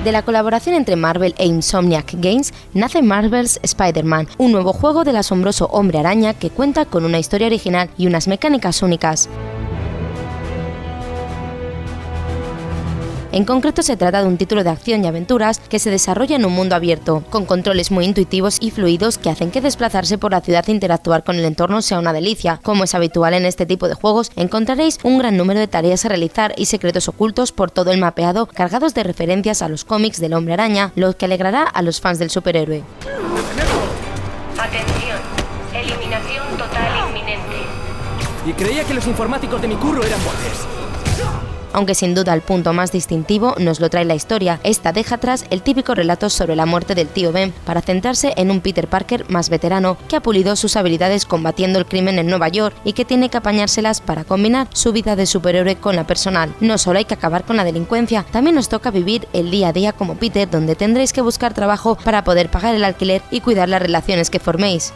De la colaboración entre Marvel e Insomniac Games nace Marvel's Spider-Man, un nuevo juego del asombroso Hombre Araña que cuenta con una historia original y unas mecánicas únicas. En concreto se trata de un título de acción y aventuras que se desarrolla en un mundo abierto, con controles muy intuitivos y fluidos que hacen que desplazarse por la ciudad e interactuar con el entorno sea una delicia. Como es habitual en este tipo de juegos, encontraréis un gran número de tareas a realizar y secretos ocultos por todo el mapeado, cargados de referencias a los cómics del Hombre Araña, lo que alegrará a los fans del superhéroe. Atención, eliminación total inminente. Y creía que los informáticos de mi curro eran bordes. Aunque sin duda el punto más distintivo nos lo trae la historia, esta deja atrás el típico relato sobre la muerte del tío Ben para centrarse en un Peter Parker más veterano que ha pulido sus habilidades combatiendo el crimen en Nueva York y que tiene que apañárselas para combinar su vida de superhéroe con la personal. No solo hay que acabar con la delincuencia, también nos toca vivir el día a día como Peter, donde tendréis que buscar trabajo para poder pagar el alquiler y cuidar las relaciones que forméis.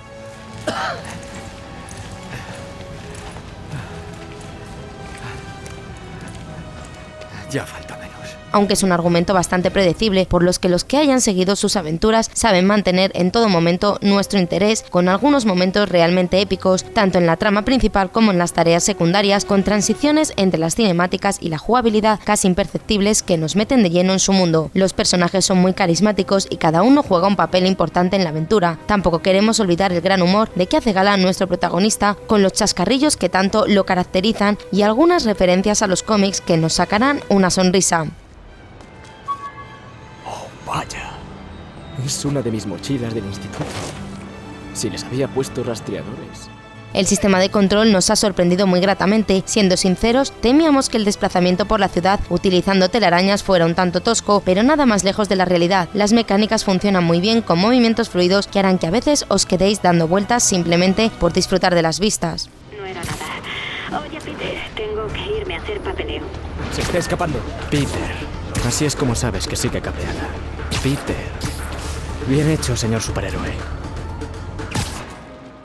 Ya falta menos. Aunque es un argumento bastante predecible, por los que hayan seguido sus aventuras saben mantener en todo momento nuestro interés, con algunos momentos realmente épicos, tanto en la trama principal como en las tareas secundarias, con transiciones entre las cinemáticas y la jugabilidad casi imperceptibles que nos meten de lleno en su mundo. Los personajes son muy carismáticos y cada uno juega un papel importante en la aventura. Tampoco queremos olvidar el gran humor de que hace gala nuestro protagonista, con los chascarrillos que tanto lo caracterizan y algunas referencias a los cómics que nos sacarán una sonrisa. Vaya, es una de mis mochilas del instituto. Si les había puesto rastreadores. El sistema de control nos ha sorprendido muy gratamente. Siendo sinceros, temíamos que el desplazamiento por la ciudad utilizando telarañas fuera un tanto tosco, pero nada más lejos de la realidad. Las mecánicas funcionan muy bien con movimientos fluidos que harán que a veces os quedéis dando vueltas simplemente por disfrutar de las vistas. No era nada. Oye, Peter, tengo que irme a hacer papeleo. Se está escapando. Peter, así es como sabes que sigue cabreada. Peter. Bien hecho, señor superhéroe.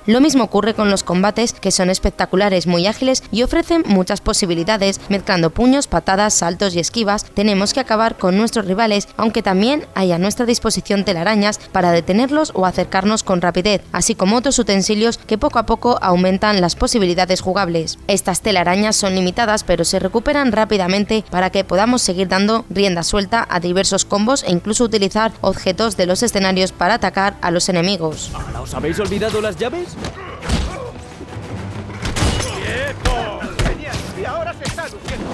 Lo mismo ocurre con los combates, que son espectaculares, muy ágiles y ofrecen muchas posibilidades. Mezclando puños, patadas, saltos y esquivas, tenemos que acabar con nuestros rivales, aunque también hay a nuestra disposición telarañas para detenerlos o acercarnos con rapidez, así como otros utensilios que poco a poco aumentan las posibilidades jugables. Estas telarañas son limitadas, pero se recuperan rápidamente para que podamos seguir dando rienda suelta a diversos combos e incluso utilizar objetos de los escenarios para atacar a los enemigos. ¿Ahora os habéis olvidado las llaves? ¡Quieto! ¡Genial! Y ahora se está luciendo.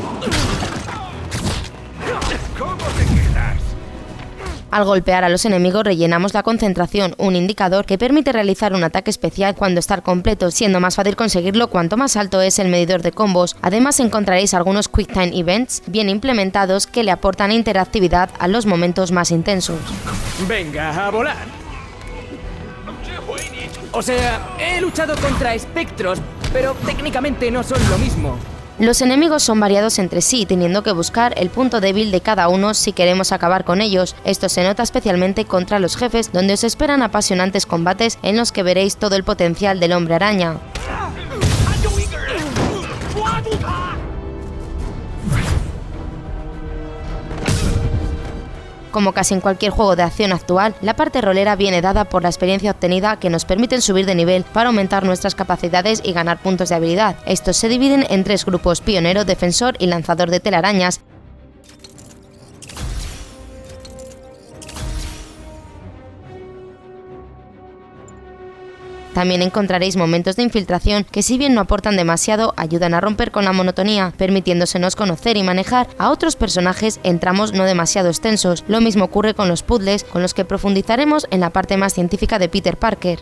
¿Cómo te quedas? Al golpear a los enemigos rellenamos la concentración, un indicador que permite realizar un ataque especial cuando está completo, siendo más fácil conseguirlo cuanto más alto es el medidor de combos. Además encontraréis algunos Quick Time Events bien implementados que le aportan interactividad a los momentos más intensos. Venga, a volar. O sea, he luchado contra espectros, pero técnicamente no son lo mismo. Los enemigos son variados entre sí, teniendo que buscar el punto débil de cada uno si queremos acabar con ellos. Esto se nota especialmente contra los jefes, donde os esperan apasionantes combates en los que veréis todo el potencial del Hombre Araña. Como casi en cualquier juego de acción actual, la parte rolera viene dada por la experiencia obtenida que nos permiten subir de nivel para aumentar nuestras capacidades y ganar puntos de habilidad. Estos se dividen en tres grupos: pionero, defensor y lanzador de telarañas. También encontraréis momentos de infiltración que, si bien no aportan demasiado, ayudan a romper con la monotonía, permitiéndosenos conocer y manejar a otros personajes en tramos no demasiado extensos. Lo mismo ocurre con los puzzles, con los que profundizaremos en la parte más científica de Peter Parker.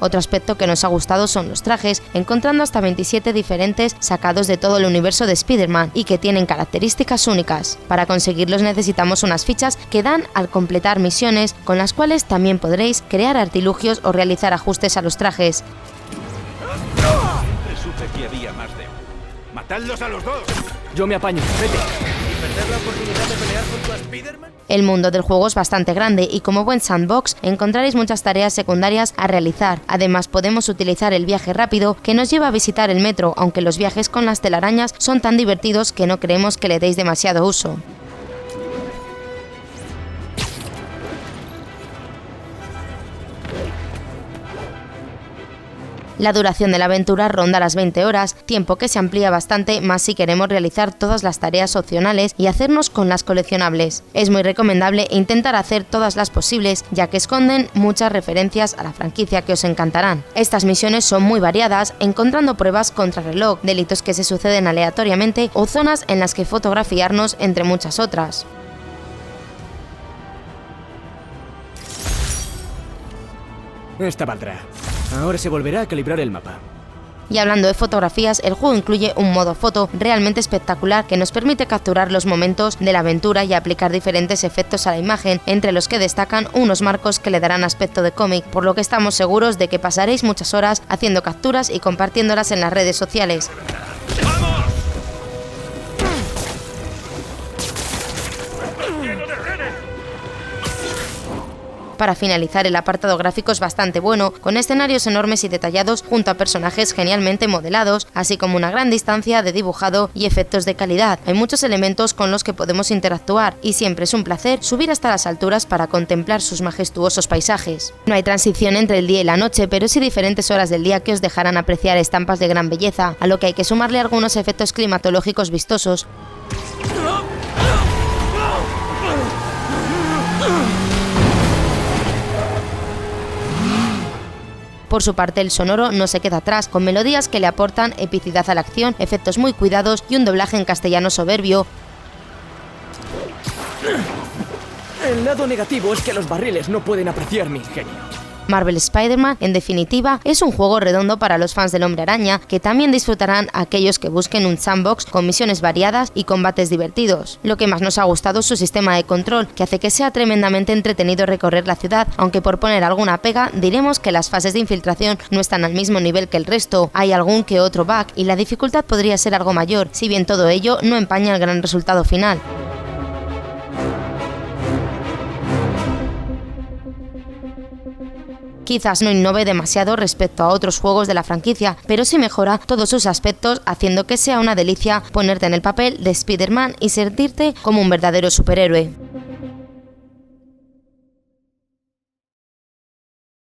Otro aspecto que nos ha gustado son los trajes, encontrando hasta 27 diferentes sacados de todo el universo de Spider-Man y que tienen características únicas. Para conseguirlos necesitamos unas fichas que dan al completar misiones, con las cuales también podréis crear artilugios o realizar ajustes a los trajes. Siempre supe que había más de uno. ¡Matadlos a los dos! Yo me apaño, vete. ¿Perder la oportunidad de pelear junto a Spider-Man? El mundo del juego es bastante grande y como buen sandbox encontraréis muchas tareas secundarias a realizar. Además podemos utilizar el viaje rápido que nos lleva a visitar el metro, aunque los viajes con las telarañas son tan divertidos que no creemos que le deis demasiado uso. La duración de la aventura ronda las 20 horas, tiempo que se amplía bastante más si queremos realizar todas las tareas opcionales y hacernos con las coleccionables. Es muy recomendable intentar hacer todas las posibles, ya que esconden muchas referencias a la franquicia que os encantarán. Estas misiones son muy variadas, encontrando pruebas contrarreloj, delitos que se suceden aleatoriamente o zonas en las que fotografiarnos, entre muchas otras. Esta valdrá. Ahora se volverá a calibrar el mapa. Y hablando de fotografías, el juego incluye un modo foto realmente espectacular que nos permite capturar los momentos de la aventura y aplicar diferentes efectos a la imagen, entre los que destacan unos marcos que le darán aspecto de cómic, por lo que estamos seguros de que pasaréis muchas horas haciendo capturas y compartiéndolas en las redes sociales. Para finalizar, el apartado gráfico es bastante bueno, con escenarios enormes y detallados junto a personajes genialmente modelados, así como una gran distancia de dibujado y efectos de calidad. Hay muchos elementos con los que podemos interactuar y siempre es un placer subir hasta las alturas para contemplar sus majestuosos paisajes. No hay transición entre el día y la noche, pero sí diferentes horas del día que os dejarán apreciar estampas de gran belleza, a lo que hay que sumarle algunos efectos climatológicos vistosos. Por su parte, el sonoro no se queda atrás, con melodías que le aportan epicidad a la acción, efectos muy cuidados y un doblaje en castellano soberbio. El lado negativo es que los barriles no pueden apreciar mi ingenio. Marvel Spider-Man, en definitiva, es un juego redondo para los fans del Hombre Araña, que también disfrutarán aquellos que busquen un sandbox con misiones variadas y combates divertidos. Lo que más nos ha gustado es su sistema de control, que hace que sea tremendamente entretenido recorrer la ciudad, aunque por poner alguna pega, diremos que las fases de infiltración no están al mismo nivel que el resto, hay algún que otro bug y la dificultad podría ser algo mayor, si bien todo ello no empaña el gran resultado final. Quizás no innove demasiado respecto a otros juegos de la franquicia, pero sí mejora todos sus aspectos, haciendo que sea una delicia ponerte en el papel de Spider-Man y sentirte como un verdadero superhéroe.